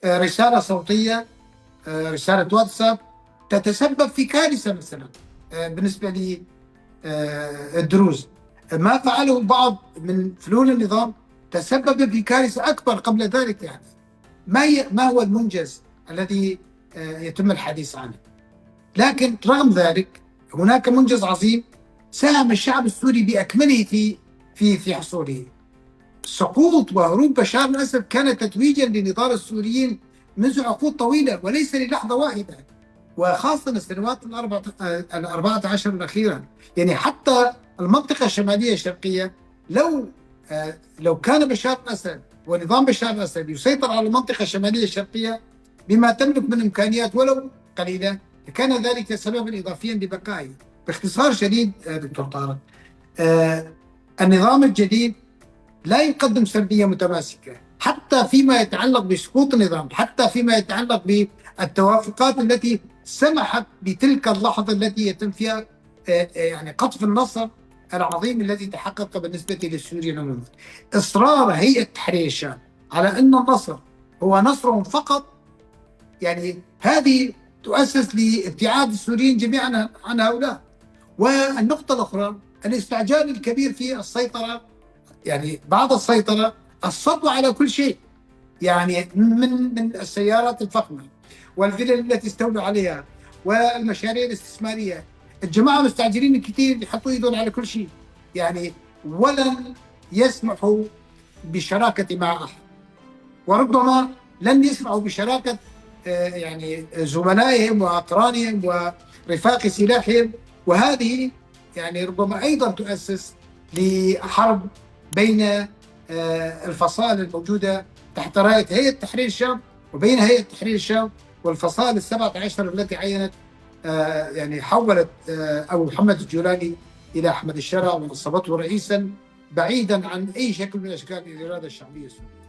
رسالة صوتية، رسالة واتساب تتسبب في كارثة مثلا بالنسبة للدروز. ما فعله بعض من فلول النظام تسبب في كارثة أكبر قبل ذلك. يعني ما هو المنجز الذي يتم الحديث عنه؟ لكن رغم ذلك هناك منجز عظيم ساهم الشعب السوري بأكمله في حصوله. سقوط وهروب بشار الأسد كان تتويجا لنضال السوريين منذ عقود طويلة وليس للحظة واحدة، وخاصة السنوات الأربعة عشر الأخيرة. يعني حتى المنطقة الشمالية الشرقية لو كان بشار الأسد ونظام بشار الأسد يسيطر على المنطقة الشمالية الشرقية بما تملك من إمكانيات ولو قليلة، كان ذلك سببا إضافيا لبقائه. باختصار شديد دكتور طارق، النظام الجديد لا يقدم سردية متماسكة حتى فيما يتعلق بسقوط النظام، حتى فيما يتعلق بالتوافقات التي سمحت بتلك اللحظة التي يتم فيها يعني قطف النصر العظيم الذي تحقق بالنسبة للسوريين عموما. إصرار هيئة تحرير الشام على أن النصر هو نصر فقط، يعني هذه تؤسس لابتعاد السوريين جميعا عن هؤلاء. والنقطة الأخرى الاستعجال الكبير في السيطرة، يعني بعد السيطرة السطو على كل شيء، يعني من السيارات الفخمة والفلل التي استولوا عليها والمشاريع الاستثمارية. الجماعة مستعجلين كثير يحطوا ايدهم على كل شيء، يعني ولن يسمحوا بشراكة مع أحد، وربما لن يسمحوا بشراكة يعني زملائهم وأقرانهم ورفاق سلاحهم. وهذه يعني ربما أيضا تؤسس لحرب بين الفصائل الموجودة تحت راية هيئة تحرير الشام وبين هيئة تحرير الشام والفصائل السبعة عشر التي عينت يعني حولت أبو محمد الجولاني إلى أحمد الشرع ونصبته رئيسا بعيدا عن أي شكل من أشكال الإرادة الشعبية السورية.